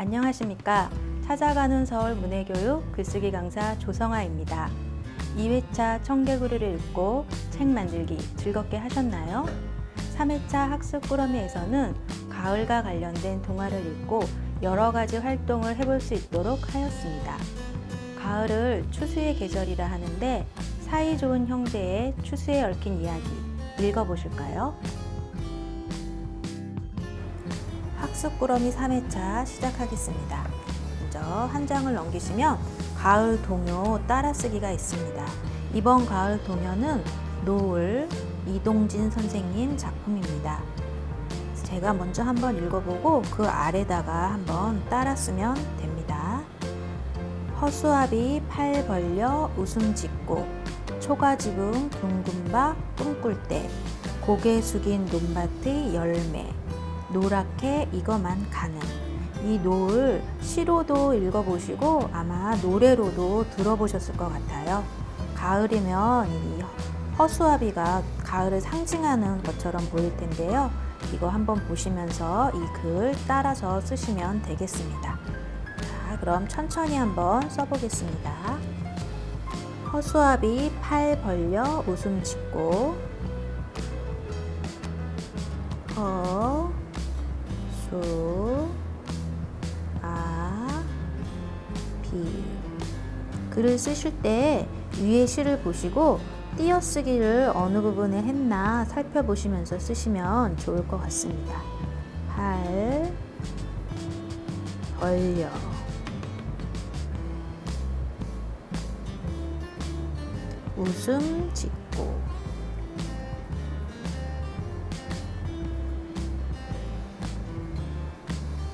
안녕하십니까. 찾아가는 서울 문해교육 글쓰기 강사 조성아입니다. 2회차 청개구리를 읽고 책 만들기 즐겁게 하셨나요? 3회차 학습 꾸러미에서는 가을과 관련된 동화를 읽고 여러 가지 활동을 해볼 수 있도록 하였습니다. 가을을 추수의 계절이라 하는데 사이좋은 형제의 추수에 얽힌 이야기 읽어보실까요? 학습 꾸러미 3회차 시작하겠습니다. 먼저 한 장을 넘기시면 가을 동요 따라쓰기가 있습니다. 이번 가을 동요는 노을 이동진 선생님 작품입니다. 제가 먼저 한번 읽어보고 그 아래다가 한번 따라 쓰면 됩니다. 허수아비 팔 벌려 웃음 짓고 초가지붕 둥근박 꿈꿀 때 고개 숙인 논밭의 열매 노랗게 익어만 가는. 이 노을 시로도 읽어보시고 아마 노래로도 들어보셨을 것 같아요. 가을이면 이 허수아비가 가을을 상징하는 것처럼 보일 텐데요. 이거 한번 보시면서 이 글 따라서 쓰시면 되겠습니다. 자, 그럼 천천히 한번 써보겠습니다. 허수아비 팔 벌려 웃음 짓고 비. 글을 쓰실 때 위에 시를 보시고 띄어쓰기를 어느 부분에 했나 살펴보시면서 쓰시면 좋을 것 같습니다. 팔 벌려 웃음 짓고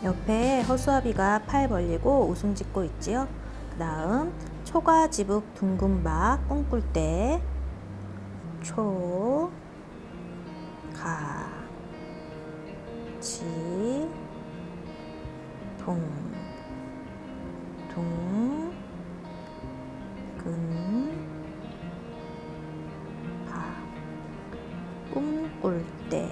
옆에 허수아비가 팔 벌리고 웃음 짓고 있지요. 그 다음 초가지북 둥근박 꿈꿀 때 초, 가, 지, 동, 근, 박 꿈꿀 때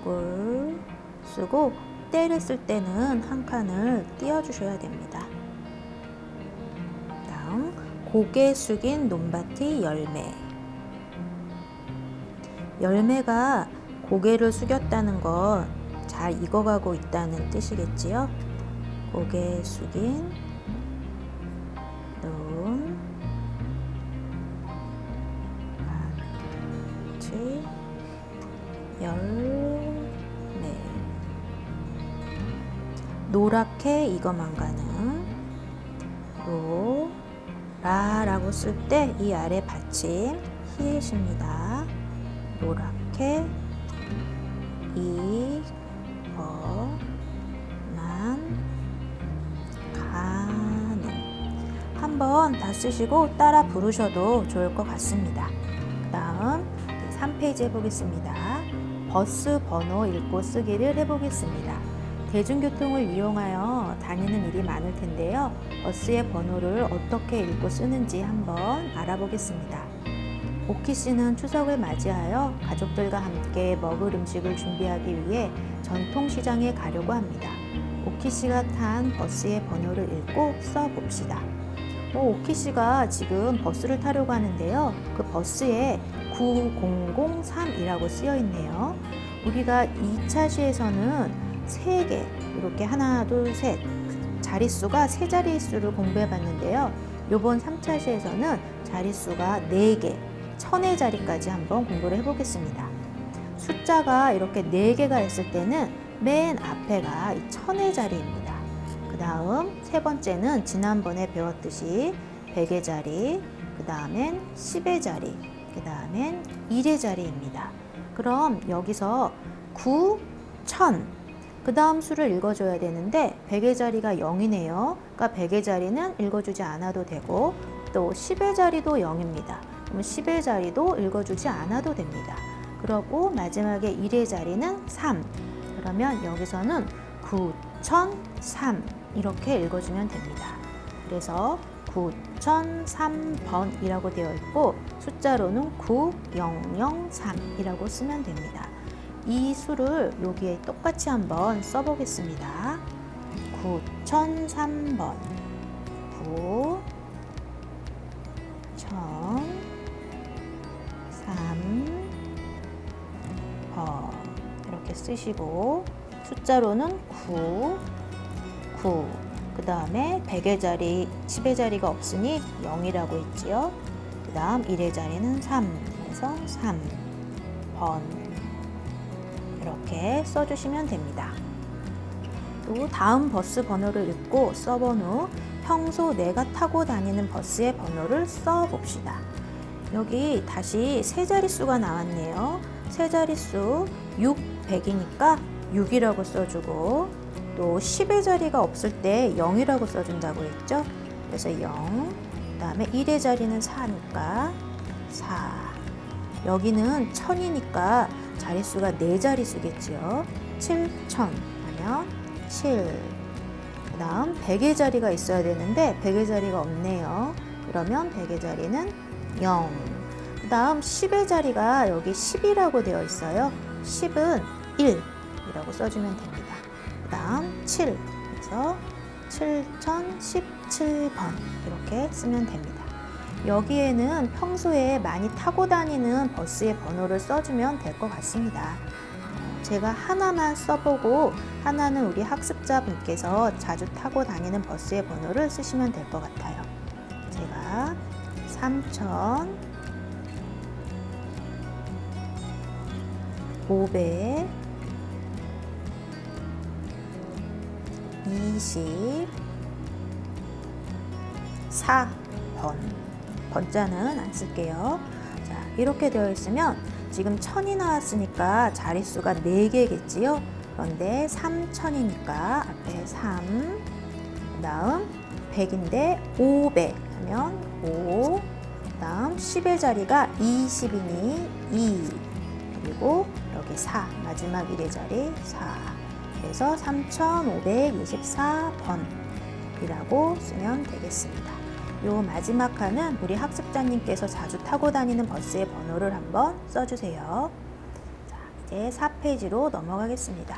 꿀 쓰고 때를 쓸 때는 한 칸을 띄워주셔야 됩니다. 다음 고개 숙인 논밭의 열매. 열매가 고개를 숙였다는 건 잘 익어가고 있다는 뜻이겠지요. 고개 숙인 논밭의 열매. 노랗게 익어만 가는 라라고 쓸 때 이 아래 받침 히읗입니다. 노랗게 익어만 가는. 한번 다 쓰시고 따라 부르셔도 좋을 것 같습니다. 그 다음 3페이지 해보겠습니다. 버스 번호 읽고 쓰기를 해보겠습니다. 대중교통을 이용하여 다니는 일이 많을 텐데요. 버스의 번호를 어떻게 읽고 쓰는지 한번 알아보겠습니다. 오키 씨는 추석을 맞이하여 가족들과 함께 먹을 음식을 준비하기 위해 전통시장에 가려고 합니다. 오키 씨가 탄 버스의 번호를 읽고 써봅시다. 오키 씨가 지금 버스를 타려고 하는데요. 그 버스에 9003이라고 쓰여 있네요. 우리가 2차 시에서는 3개, 이렇게 하나, 둘, 셋 자릿수가 3자리 수를 공부해 봤는데요. 요번 3차 시에서는 자릿수가 4개, 1000의 자리까지 한번 공부를 해보겠습니다. 숫자가 이렇게 4개가 있을 때는 맨 앞에가 1000의 자리입니다. 그 다음 세 번째는 지난번에 배웠듯이 100의 자리, 그 다음엔 10의 자리, 그 다음엔 1의 자리입니다. 그럼 여기서 9, 1000 그 다음 수를 읽어줘야 되는데 100의 자리가 0이네요. 그러니까 100의 자리는 읽어주지 않아도 되고 또 10의 자리도 0입니다. 그럼 10의 자리도 읽어주지 않아도 됩니다. 그리고 마지막에 1의 자리는 3. 그러면 여기서는 9003 이렇게 읽어주면 됩니다. 그래서 9003번이라고 되어 있고 숫자로는 9003이라고 쓰면 됩니다. 이 수를 여기에 똑같이 한번 써보겠습니다. 9003번 9003번 이렇게 쓰시고 숫자로는 9, 그 다음에 100의 자리, 10의 자리가 없으니 0이라고 했지요. 그 다음 1의 자리는 3, 그래서 3번 이렇게 써주시면 됩니다. 또 다음 버스 번호를 읽고 써본 후 평소 내가 타고 다니는 버스의 번호를 써봅시다. 여기 다시 세 자릿수가 나왔네요. 세 자릿수 6, 100이니까 6이라고 써주고 또 10의 자리가 없을 때 0이라고 써준다고 했죠. 그래서 0, 그 다음에 1의 자리는 4니까 4, 여기는 1000이니까 자릿수가 4자릿수겠지요. 7000 하면 7, 그 다음 100의 자리가 있어야 되는데 100의 자리가 없네요. 그러면 100의 자리는 0, 그 다음 10의 자리가 여기 10이라고 되어 있어요. 10은 1이라고 써주면 됩니다. 그 다음 7, 그래서 7017번 이렇게 쓰면 됩니다. 여기에는 평소에 많이 타고 다니는 버스의 번호를 써주면 될 것 같습니다. 제가 하나만 써보고 하나는 우리 학습자분께서 자주 타고 다니는 버스의 번호를 쓰시면 될 것 같아요. 제가 3524번 번자는 안 쓸게요. 자, 이렇게 되어 있으면 지금 1000이 나왔으니까 자릿수가 4개겠지요. 그런데 3000이니까 앞에 3, 그 다음 100인데 500 하면 5, 그 다음 10의 자리가 20이니 2, 그리고 여기 4, 마지막 1의 자리 4, 그래서 3524번 이라고 쓰면 되겠습니다. 요 마지막 칸은 우리 학습자님께서 자주 타고 다니는 버스의 번호를 한번 써주세요. 자, 이제 4페이지로 넘어가겠습니다.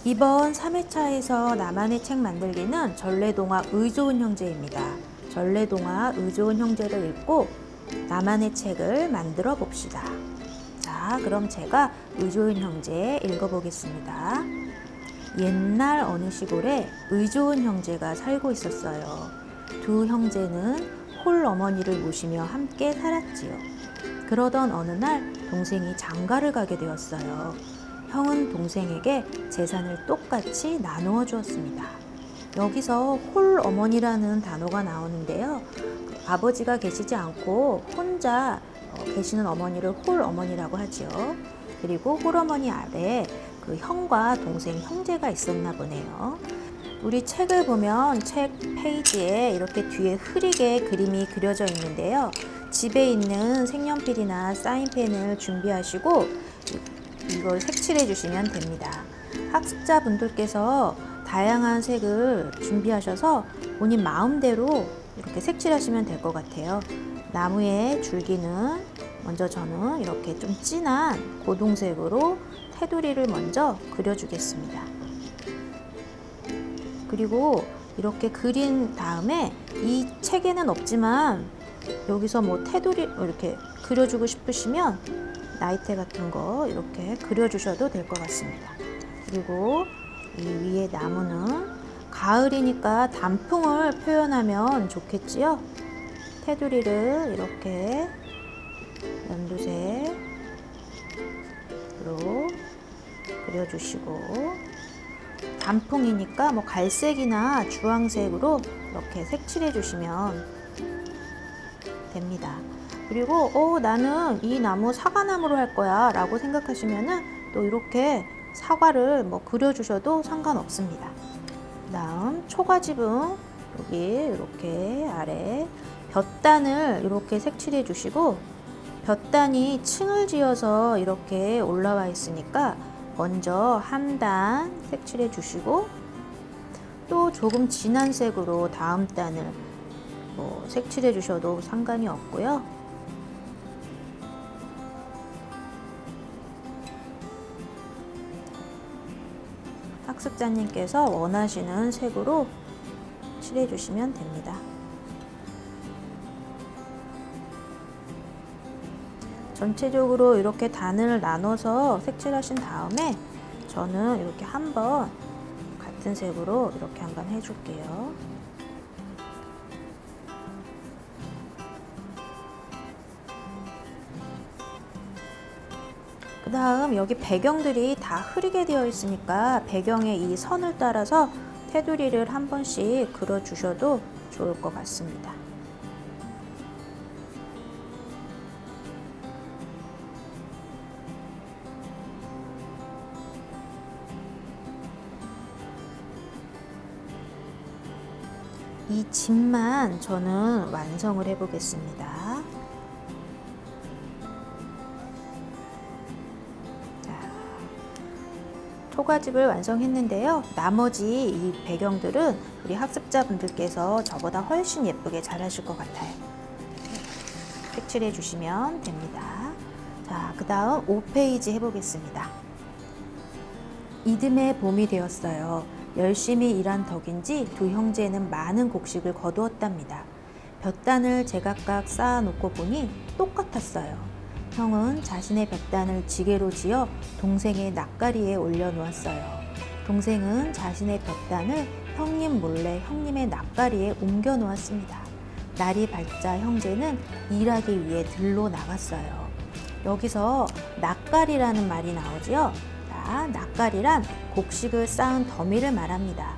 이번 3회차에서 나만의 책 만들기는 전래동화 의좋은 형제입니다. 전래동화 의좋은 형제를 읽고 나만의 책을 만들어 봅시다. 자, 그럼 제가 의좋은 형제 읽어보겠습니다. 옛날 어느 시골에 의좋은 형제가 살고 있었어요. 두 형제는 홀어머니를 모시며 함께 살았지요. 그러던 어느 날 동생이 장가를 가게 되었어요. 형은 동생에게 재산을 똑같이 나누어 주었습니다. 여기서 홀어머니라는 단어가 나오는데요. 아버지가 계시지 않고 혼자 계시는 어머니를 홀어머니라고 하죠. 그리고 홀어머니 아래에 그 형과 동생 형제가 있었나 보네요. 우리 책을 보면 책 페이지에 이렇게 뒤에 흐리게 그림이 그려져 있는데요. 집에 있는 색연필이나 사인펜을 준비하시고 이걸 색칠해 주시면 됩니다. 학습자분들께서 다양한 색을 준비하셔서 본인 마음대로 이렇게 색칠하시면 될 것 같아요. 나무의 줄기는 먼저 저는 이렇게 좀 진한 고동색으로 테두리를 먼저 그려주겠습니다. 그리고 이렇게 그린 다음에 이 책에는 없지만 여기서 뭐 테두리 이렇게 그려주고 싶으시면 나이테 같은 거 이렇게 그려주셔도 될 것 같습니다. 그리고 이 위에 나무는 가을이니까 단풍을 표현하면 좋겠지요. 테두리를 이렇게 연두색으로 그려주시고 단풍이니까 뭐 갈색이나 주황색으로 이렇게 색칠해 주시면 됩니다. 그리고 나는 이 나무 사과나무로 할 거야 라고 생각하시면은 또 이렇게 사과를 뭐 그려주셔도 상관없습니다. 그 다음 초가지붕 여기 이렇게 아래 볕단을 이렇게 색칠해 주시고 볕단이 층을 지어서 이렇게 올라와 있으니까 먼저 한 단 색칠해 주시고 또 조금 진한 색으로 다음 단을 뭐 색칠해 주셔도 상관이 없고요. 학습자님께서 원하시는 색으로 칠해 주시면 됩니다. 전체적으로 이렇게 단을 나눠서 색칠하신 다음에 저는 이렇게 한번 같은 색으로 이렇게 한번 해줄게요. 그 다음 여기 배경들이 다 흐리게 되어 있으니까 배경의 이 선을 따라서 테두리를 한 번씩 그려 주셔도 좋을 것 같습니다. 이 집만 저는 완성을 해 보겠습니다. 초가집을 완성했는데요. 나머지 이 배경들은 우리 학습자분들께서 저보다 훨씬 예쁘게 잘 하실 것 같아요. 색칠해 주시면 됩니다. 자, 그 다음 5페이지 해보겠습니다. 이듬해 봄이 되었어요. 열심히 일한 덕인지 두 형제는 많은 곡식을 거두었답니다. 볕단을 제각각 쌓아놓고 보니 똑같았어요. 형은 자신의 볕단을 지게로 지어 동생의 낯가리에 올려놓았어요. 동생은 자신의 볕단을 형님 몰래 형님의 낯가리에 옮겨 놓았습니다. 날이 밝자 형제는 일하기 위해 들로 나갔어요. 여기서 낯가리라는 말이 나오지요. 자, 낯가리란 곡식을 쌓은 더미를 말합니다.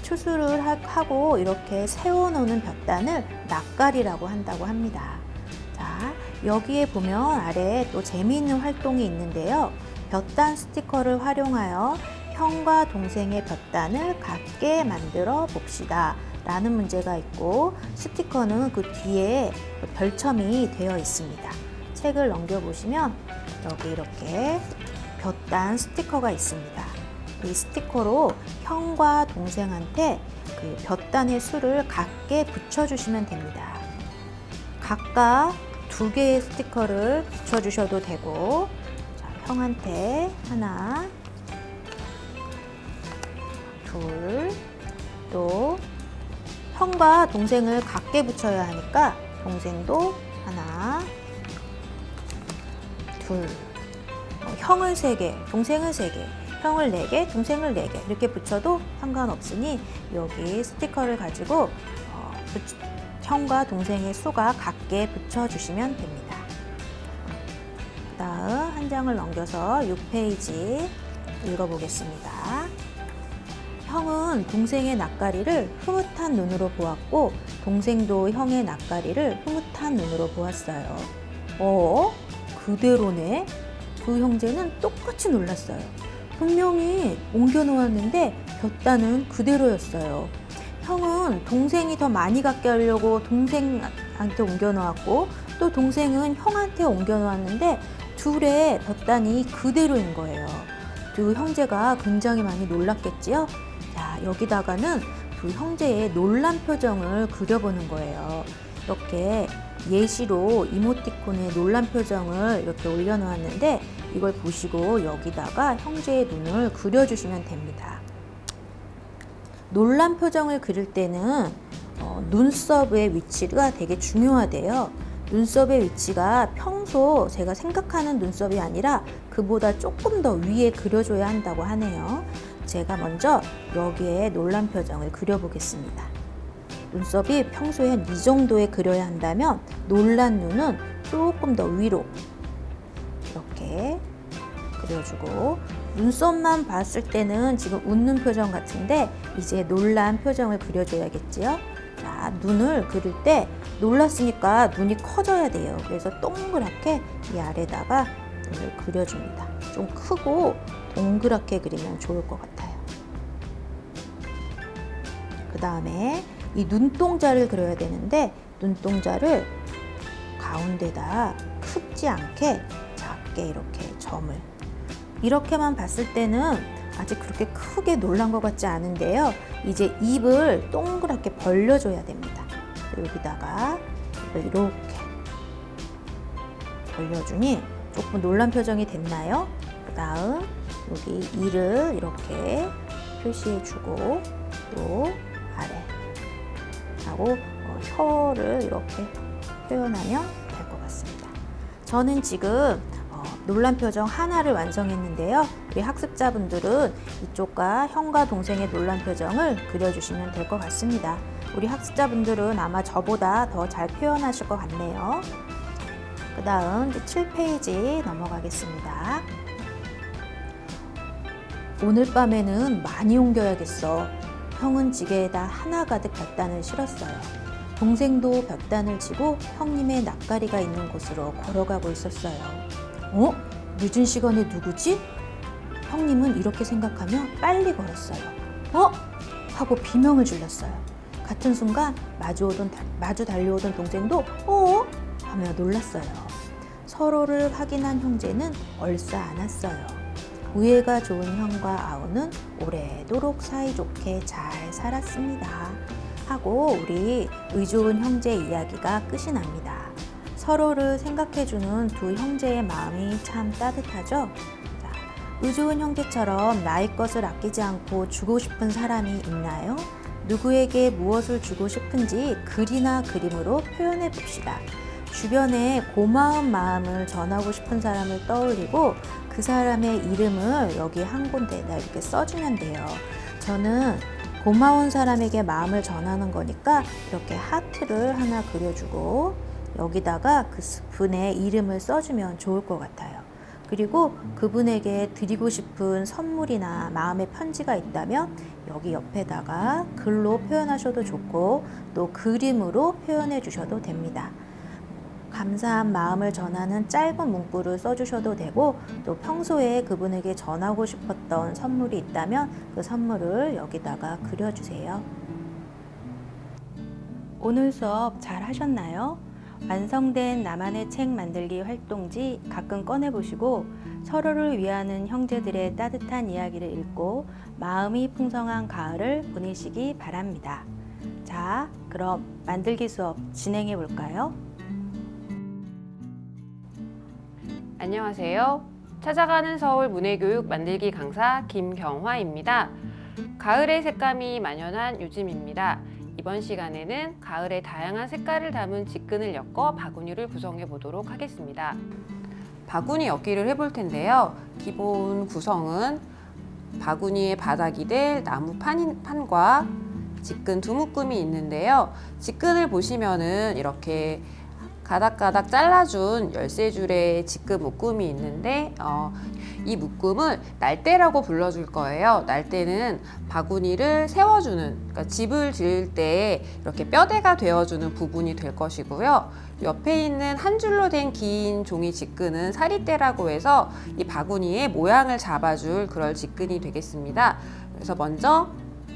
추수를 하고 이렇게 세워놓는 볕단을 낯가리라고 한다고 합니다. 자, 여기에 보면 아래에 또 재미있는 활동이 있는데요. 볕단 스티커를 활용하여 형과 동생의 볕단을 같게 만들어 봅시다 라는 문제가 있고, 스티커는 그 뒤에 별첨이 되어 있습니다. 책을 넘겨보시면 여기 이렇게 볕단 스티커가 있습니다. 이 스티커로 형과 동생한테 그 볕단의 수를 같게 붙여주시면 됩니다. 각각 2개의 스티커를 붙여주셔도 되고, 자, 형한테 하나, 둘, 또 형과 동생을 같게 붙여야 하니까 동생도 하나, 둘, 형을 3개, 동생을 3개, 형을 4개, 동생을 4개 이렇게 붙여도 상관없으니 여기 스티커를 가지고 형과 동생의 수가 같게 붙여주시면 됩니다. 그 다음 한 장을 넘겨서 6페이지 읽어보겠습니다. 형은 동생의 낯가리를 흐뭇한 눈으로 보았고 동생도 형의 낯가리를 흐뭇한 눈으로 보았어요. 그대로네? 두 형제는 똑같이 놀랐어요. 분명히 옮겨 놓았는데 볕단은 그대로였어요. 형은 동생이 더 많이 갖게 하려고 동생한테 옮겨 놓았고, 또 동생은 형한테 옮겨 놓았는데 둘의 볕단이 그대로인 거예요. 두 형제가 굉장히 많이 놀랐겠지요? 자, 여기다가는 두 형제의 놀란 표정을 그려보는 거예요. 이렇게 예시로 이모티콘의 놀란 표정을 이렇게 올려놓았는데 이걸 보시고 여기다가 형제의 눈을 그려주시면 됩니다. 놀란 표정을 그릴 때는 눈썹의 위치가 되게 중요하대요. 눈썹의 위치가 평소 제가 생각하는 눈썹이 아니라 그보다 조금 더 위에 그려줘야 한다고 하네요. 제가 먼저 여기에 놀란 표정을 그려보겠습니다. 눈썹이 평소에 한 이 정도에 그려야 한다면 놀란 눈은 조금 더 위로 이렇게 그려주고, 눈썹만 봤을 때는 지금 웃는 표정 같은데 이제 놀란 표정을 그려줘야겠지요. 자, 눈을 그릴 때 놀랐으니까 눈이 커져야 돼요. 그래서 동그랗게 이 아래다가 눈을 그려줍니다. 좀 크고 동그랗게 그리면 좋을 것 같아요. 그 다음에 이 눈동자를 그려야 되는데 눈동자를 가운데다 크지 않게 작게 이렇게 점을, 이렇게만 봤을 때는 아직 그렇게 크게 놀란 것 같지 않은데요. 이제 입을 동그랗게 벌려줘야 됩니다. 여기다가 입을 이렇게 벌려주니 조금 놀란 표정이 됐나요? 그 다음 여기 이를 이렇게 표시해주고 또 아래 하고 혀를 이렇게 표현하면 될 것 같습니다. 저는 지금 놀란 표정 하나를 완성했는데요. 우리 학습자분들은 이쪽과 형과 동생의 놀란 표정을 그려주시면 될 것 같습니다. 우리 학습자분들은 아마 저보다 더 잘 표현하실 것 같네요. 그 다음 7페이지 넘어가겠습니다. 오늘 밤에는 많이 옮겨야겠어. 형은 지게에다 하나 가득 볕단을 실었어요. 동생도 볕단을 치고 형님의 낯가리가 있는 곳으로 걸어가고 있었어요. 늦은 시간에 누구지? 형님은 이렇게 생각하며 빨리 걸었어요. 하고 비명을 질렀어요. 같은 순간 마주 달려오던 동생도 하며 놀랐어요. 서로를 확인한 형제는 얼싸 안았어요. 우애가 좋은 형과 아우는 오래도록 사이좋게 잘 살았습니다. 하고 우리 의좋은 형제 이야기가 끝이 납니다. 서로를 생각해주는 두 형제의 마음이 참 따뜻하죠? 자, 의좋은 형제처럼 나의 것을 아끼지 않고 주고 싶은 사람이 있나요? 누구에게 무엇을 주고 싶은지 글이나 그림으로 표현해 봅시다. 주변에 고마운 마음을 전하고 싶은 사람을 떠올리고 그 사람의 이름을 여기 한 군데에다 이렇게 써주면 돼요. 저는 고마운 사람에게 마음을 전하는 거니까 이렇게 하트를 하나 그려주고 여기다가 그분의 이름을 써주면 좋을 것 같아요. 그리고 그분에게 드리고 싶은 선물이나 마음의 편지가 있다면 여기 옆에다가 글로 표현하셔도 좋고 또 그림으로 표현해 주셔도 됩니다. 감사한 마음을 전하는 짧은 문구를 써주셔도 되고 또 평소에 그분에게 전하고 싶었던 선물이 있다면 그 선물을 여기다가 그려주세요. 오늘 수업 잘 하셨나요? 완성된 나만의 책 만들기 활동지 가끔 꺼내보시고 서로를 위하는 형제들의 따뜻한 이야기를 읽고 마음이 풍성한 가을을 보내시기 바랍니다. 자, 그럼 만들기 수업 진행해 볼까요? 안녕하세요. 찾아가는 서울 문해교육 만들기 강사 김경화입니다. 가을의 색감이 만연한 요즘입니다. 이번 시간에는 가을의 다양한 색깔을 담은 직근을 엮어 바구니를 구성해 보도록 하겠습니다. 바구니 엮기를 해볼 텐데요. 기본 구성은 바구니의 바닥이 될 나무 판과 직근 두 묶음이 있는데요. 직근을 보시면은 이렇게 가닥가닥 잘라준 13줄의 직근 묶음이 있는데 이 묶음을 날대라고 불러줄 거예요. 날대는 바구니를 세워주는, 그러니까 집을 지을 때 이렇게 뼈대가 되어주는 부분이 될 것이고요. 옆에 있는 한 줄로 된 긴 종이 직근은 사리대라고 해서 이 바구니의 모양을 잡아줄 그럴 직근이 되겠습니다. 그래서 먼저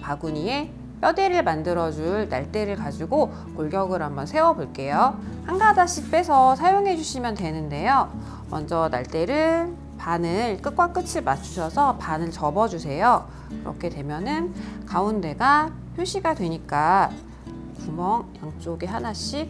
바구니에 뼈대를 만들어줄 날대를 가지고 골격을 한번 세워볼게요. 한 가닥씩 빼서 사용해 주시면 되는데요. 먼저 날대를 반을 끝과 끝을 맞추셔서 반을 접어주세요. 그렇게 되면은 가운데가 표시가 되니까 구멍 양쪽에 하나씩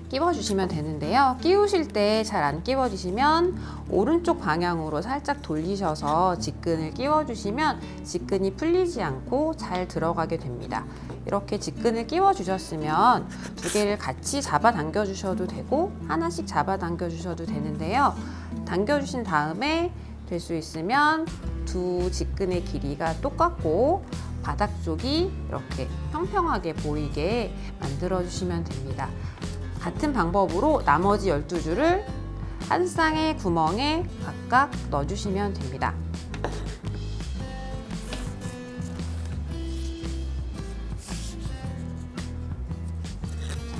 끼워주시면 되는데요. 끼우실 때 잘 안 끼워지시면 오른쪽 방향으로 살짝 돌리셔서 직근을 끼워주시면 직근이 풀리지 않고 잘 들어가게 됩니다. 이렇게 직근을 끼워주셨으면 두 개를 같이 잡아 당겨 주셔도 되고 하나씩 잡아 당겨 주셔도 되는데요. 당겨주신 다음에 될 수 있으면 두 직근의 길이가 똑같고 바닥 쪽이 이렇게 평평하게 보이게 만들어 주시면 됩니다. 같은 방법으로 나머지 12줄을 한 쌍의 구멍에 각각 넣어주시면 됩니다.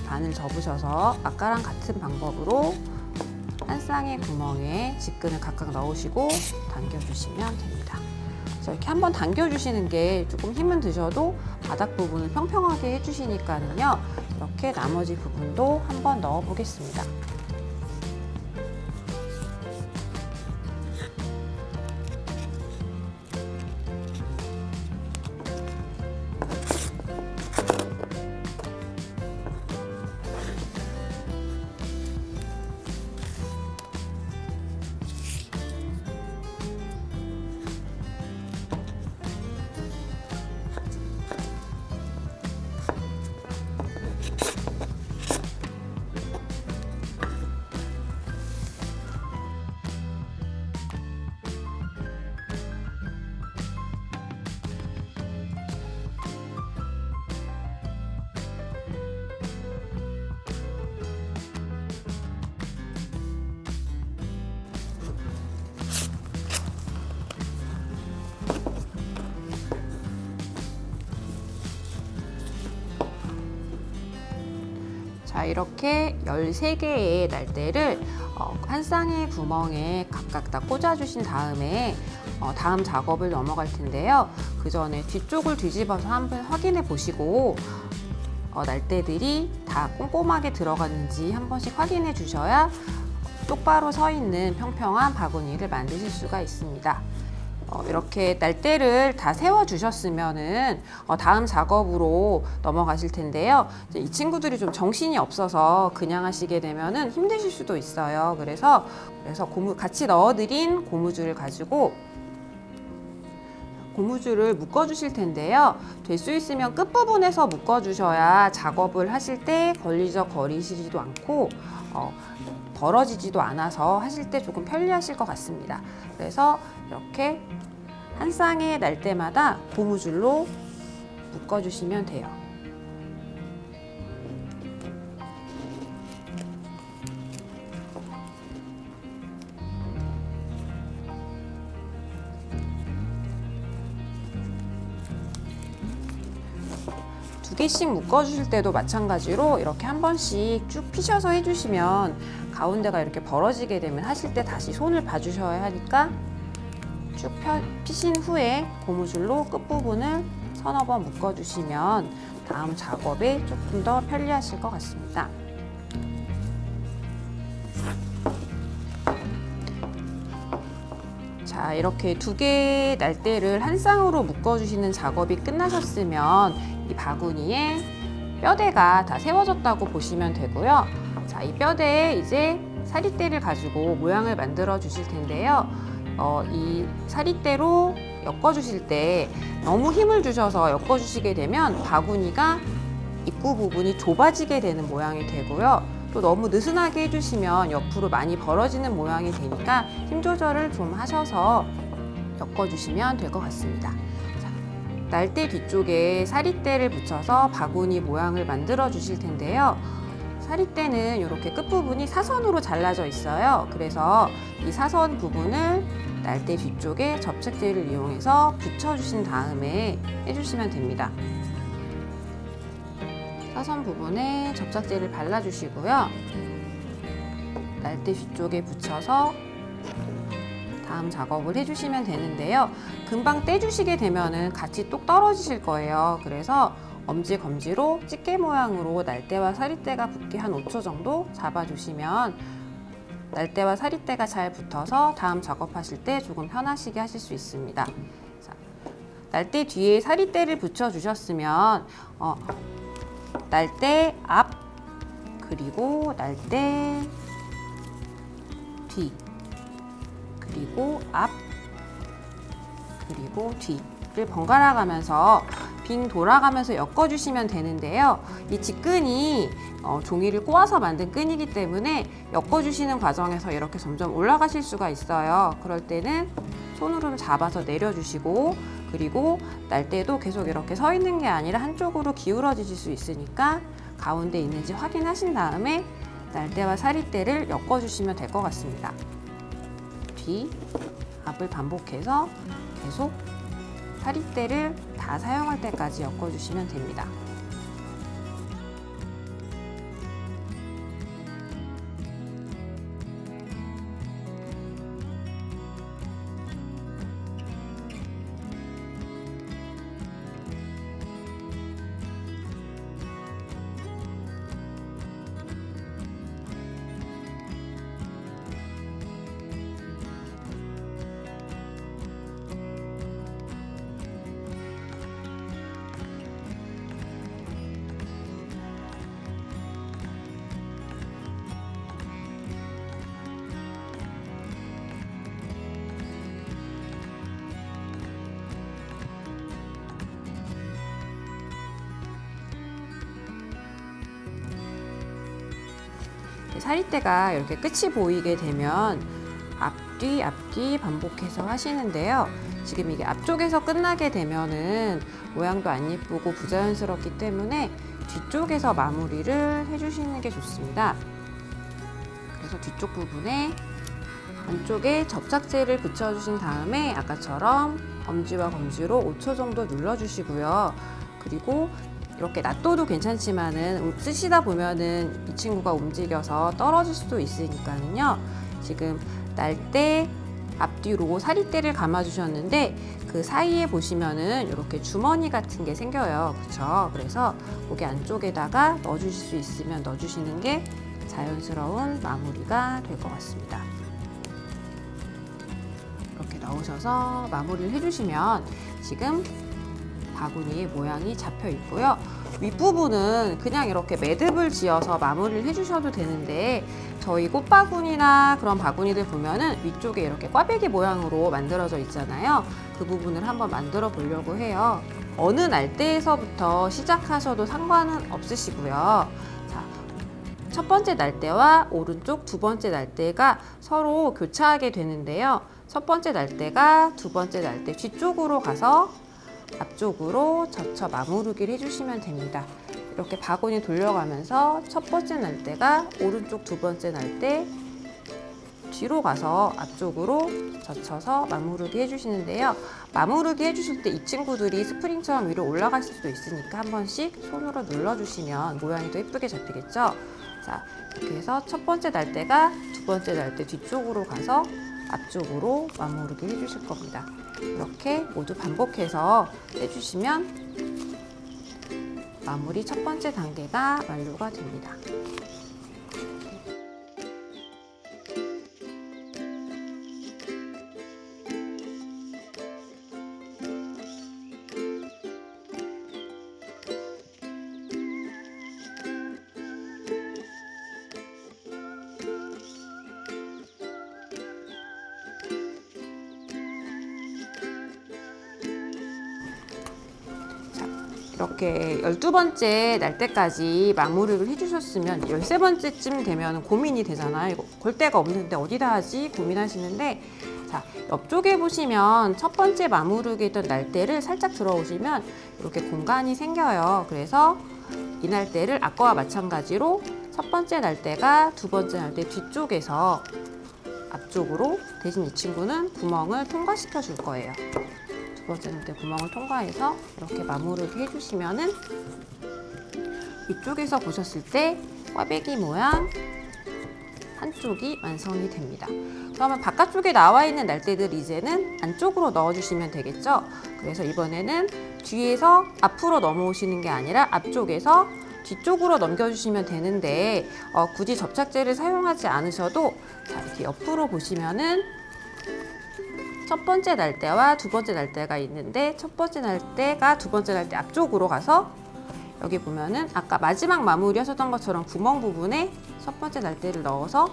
반을 접으셔서 아까랑 같은 방법으로 한 쌍의 구멍에 직근을 각각 넣으시고 당겨주시면 됩니다. 그래서 이렇게 한번 당겨주시는 게 조금 힘은 드셔도 바닥 부분을 평평하게 해주시니까는요. 이렇게 나머지 부분도 한번 넣어 보겠습니다. 자, 이렇게 13개의 날대를 한 쌍의 구멍에 각각 다 꽂아주신 다음에 다음 작업을 넘어갈 텐데요. 그 전에 뒤쪽을 뒤집어서 한번 확인해 보시고 날대들이 다 꼼꼼하게 들어갔는지 한 번씩 확인해 주셔야 똑바로 서 있는 평평한 바구니를 만드실 수가 있습니다. 이렇게 날대를 다 세워 주셨으면은 다음 작업으로 넘어가실 텐데요. 이 친구들이 좀 정신이 없어서 그냥 하시게 되면은 힘드실 수도 있어요. 그래서 같이 넣어드린 고무줄을 가지고 고무줄을 묶어 주실 텐데요. 될 수 있으면 끝부분에서 묶어 주셔야 작업을 하실 때 걸리지도 않고 벌어지지도 않아서 하실 때 조금 편리하실 것 같습니다. 그래서 이렇게 한 쌍의 날대마다 고무줄로 묶어 주시면 돼요. 두 개씩 묶어 주실 때도 마찬가지로 이렇게 한 번씩 쭉 피셔서 해주시면 가운데가 이렇게 벌어지게 되면 하실 때 다시 손을 봐주셔야 하니까 쭉 피신 후에 고무줄로 끝부분을 서너 번 묶어 주시면 다음 작업에 조금 더 편리하실 것 같습니다. 자, 이렇게 두 개의 날대를 한 쌍으로 묶어 주시는 작업이 끝나셨으면 이 바구니에 뼈대가 다 세워졌다고 보시면 되고요. 자, 이 뼈대에 이제 사리대를 가지고 모양을 만들어 주실 텐데요. 이 사리대로 엮어 주실 때 너무 힘을 주셔서 엮어 주시게 되면 바구니가 입구 부분이 좁아지게 되는 모양이 되고요. 또 너무 느슨하게 해주시면 옆으로 많이 벌어지는 모양이 되니까 힘 조절을 좀 하셔서 엮어 주시면 될 것 같습니다. 자, 날대 뒤쪽에 사리대를 붙여서 바구니 모양을 만들어 주실 텐데요. 사리대는 이렇게 끝부분이 사선으로 잘라져 있어요. 그래서 이 사선 부분을 날대 뒤쪽에 접착제를 이용해서 붙여주신 다음에 해주시면 됩니다. 사선 부분에 접착제를 발라주시고요. 날대 뒤쪽에 붙여서 다음 작업을 해주시면 되는데요. 금방 떼주시게 되면은 같이 똑 떨어지실 거예요. 그래서 엄지 검지로 집게 모양으로 날대와 사리대가 붙게 한 5초 정도 잡아주시면 날대와 사리대가 잘 붙어서 다음 작업하실 때 조금 편하시게 하실 수 있습니다. 자, 날대 뒤에 사리대를 붙여주셨으면 날대 앞 그리고 날대 뒤 그리고 앞 그리고 뒤를 번갈아 가면서 빙 돌아가면서 엮어주시면 되는데요. 이 직근이 종이를 꼬아서 만든 끈이기 때문에 엮어주시는 과정에서 이렇게 점점 올라가실 수가 있어요. 그럴 때는 손으로 좀 잡아서 내려주시고 그리고 날대도 계속 이렇게 서 있는 게 아니라 한쪽으로 기울어지실 수 있으니까 가운데 있는지 확인하신 다음에 날대와 사리대를 엮어주시면 될 것 같습니다. 뒤, 앞을 반복해서 계속 사리대를 다 사용할 때까지 엮어주시면 됩니다. 사리대가 이렇게 끝이 보이게 되면 앞뒤 반복해서 하시는데요. 지금 이게 앞쪽에서 끝나게 되면은 모양도 안 예쁘고 부자연스럽기 때문에 뒤쪽에서 마무리를 해주시는 게 좋습니다. 그래서 뒤쪽 부분에 안쪽에 접착제를 붙여주신 다음에 아까처럼 엄지와 검지로 5초 정도 눌러주시고요. 그리고 이렇게 놔둬도 괜찮지만은 쓰시다 보면은 이 친구가 움직여서 떨어질 수도 있으니까는요. 지금 날대 앞뒤로 사리대를 감아 주셨는데 그 사이에 보시면은 이렇게 주머니 같은 게 생겨요. 그렇죠? 그래서 거기 안쪽에다가 넣어 주실 수 있으면 넣어 주시는 게 자연스러운 마무리가 될 것 같습니다. 이렇게 넣으셔서 마무리를 해주시면 지금 바구니의 모양이 잡혀 있고요. 윗부분은 그냥 이렇게 매듭을 지어서 마무리를 해주셔도 되는데 저희 꽃바구니나 그런 바구니들 보면은 위쪽에 이렇게 꽈배기 모양으로 만들어져 있잖아요. 그 부분을 한번 만들어 보려고 해요. 어느 날대에서부터 시작하셔도 상관은 없으시고요. 자, 첫 번째 날대와 오른쪽 두 번째 날대가 서로 교차하게 되는데요. 첫 번째 날대가 두 번째 날대 뒤쪽으로 가서 앞쪽으로 젖혀 마무르기를 해주시면 됩니다. 이렇게 바구니 돌려가면서 첫 번째 날대가 오른쪽 두 번째 날대 뒤로 가서 앞쪽으로 젖혀서 마무르기 해주시는데요. 마무르기 해주실 때 이 친구들이 스프링처럼 위로 올라갈 수도 있으니까 한 번씩 손으로 눌러주시면 모양이 더 예쁘게 잡히겠죠. 자, 이렇게 해서 첫 번째 날대가 두 번째 날대 뒤쪽으로 가서 앞쪽으로 마무르기 해주실 겁니다. 이렇게 모두 반복해서 해주시면 마무리 첫 번째 단계가 완료가 됩니다. 이렇게 12번째 날 때까지 마무리를 해주셨으면 13번째쯤 되면 고민이 되잖아요. 이거 골 데가 없는데 어디다 하지? 고민하시는데 자, 옆쪽에 보시면 첫 번째 마무르기 했던 날대를 살짝 들어오시면 이렇게 공간이 생겨요. 그래서 이 날대를 아까와 마찬가지로 첫 번째 날대가 두 번째 날대 뒤쪽에서 앞쪽으로 대신 이 친구는 구멍을 통과시켜 줄 거예요. 두 번째 날대 구멍을 통과해서 이렇게 마무르기 해주시면은 이쪽에서 보셨을 때 꽈배기 모양 한쪽이 완성이 됩니다. 그러면 바깥쪽에 나와 있는 날대들 이제는 안쪽으로 넣어주시면 되겠죠. 그래서 이번에는 뒤에서 앞으로 넘어오시는 게 아니라 앞쪽에서 뒤쪽으로 넘겨주시면 되는데 굳이 접착제를 사용하지 않으셔도 자, 이렇게 옆으로 보시면은 첫 번째 날대와 두 번째 날대가 있는데 첫 번째 날대가 두 번째 날대 앞쪽으로 가서 여기 보면은 아까 마지막 마무리 하셨던 것처럼 구멍 부분에 첫 번째 날대를 넣어서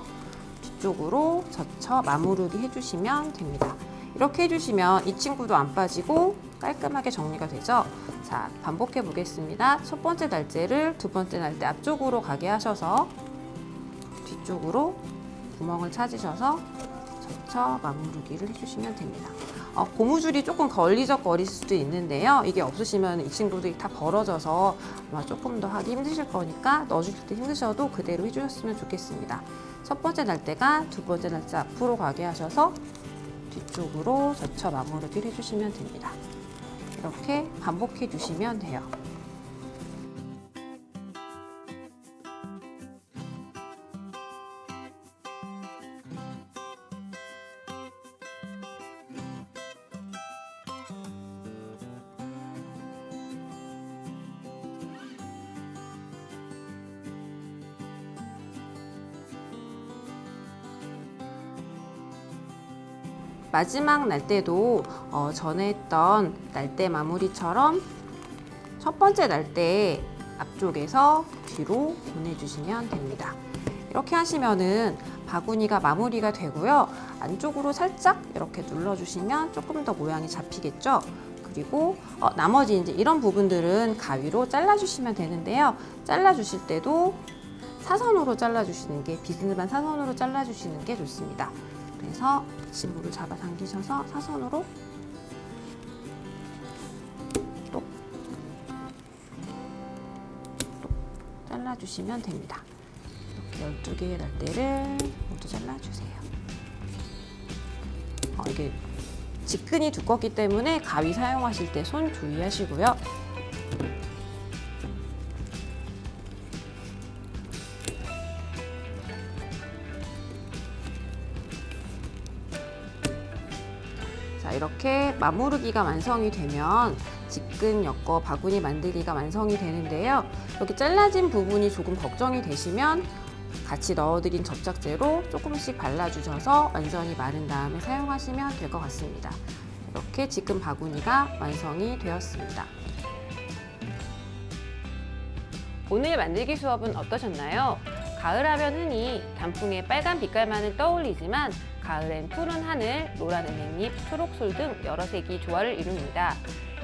뒤쪽으로 젖혀 마무르기 해주시면 됩니다. 이렇게 해주시면 이 친구도 안 빠지고 깔끔하게 정리가 되죠. 자, 반복해 보겠습니다. 첫 번째 날대를 두 번째 날대 앞쪽으로 가게 하셔서 뒤쪽으로 구멍을 찾으셔서 젖혀 마무르기를 해주시면 됩니다. 고무줄이 조금 걸리적거릴 수도 있는데요. 이게 없으시면 이 친구들이 다 벌어져서 아마 조금 더 하기 힘드실 거니까 넣어주실 때 힘드셔도 그대로 해주셨으면 좋겠습니다. 첫 번째 날대가 두 번째 날대 앞으로 가게 하셔서 뒤쪽으로 젖혀 마무리를 해주시면 됩니다. 이렇게 반복해 주시면 돼요. 마지막 날대도 전에 했던 날대 마무리처럼 첫 번째 날대 앞쪽에서 뒤로 보내주시면 됩니다. 이렇게 하시면은 바구니가 마무리가 되고요. 안쪽으로 살짝 이렇게 눌러주시면 조금 더 모양이 잡히겠죠. 그리고 나머지 이제 이런 부분들은 가위로 잘라주시면 되는데요. 잘라주실 때도 사선으로 잘라주시는 게 비스듬한 사선으로 잘라주시는 게 좋습니다. 그래서 지물을 잡아당기셔서 사선으로 똑 잘라주시면 됩니다. 이렇게 12개의 날대를 모두 잘라주세요. 이게 직근이 두껍기 때문에 가위 사용하실 때 손 주의하시고요. 이렇게 마무르기가 완성이 되면 직근 엮어 바구니 만들기가 완성이 되는데요. 여기 잘라진 부분이 조금 걱정이 되시면 같이 넣어드린 접착제로 조금씩 발라주셔서 완전히 마른 다음에 사용하시면 될 것 같습니다. 이렇게 직근 바구니가 완성이 되었습니다. 오늘 만들기 수업은 어떠셨나요? 가을하면 흔히 단풍의 빨간 빛깔만을 떠올리지만 가을엔 푸른 하늘, 노란 은행잎, 초록솔 등 여러 색이 조화를 이룹니다.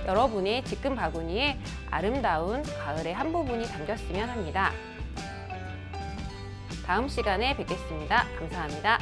여러분의 직근 바구니에 아름다운 가을의 한 부분이 담겼으면 합니다. 다음 시간에 뵙겠습니다. 감사합니다.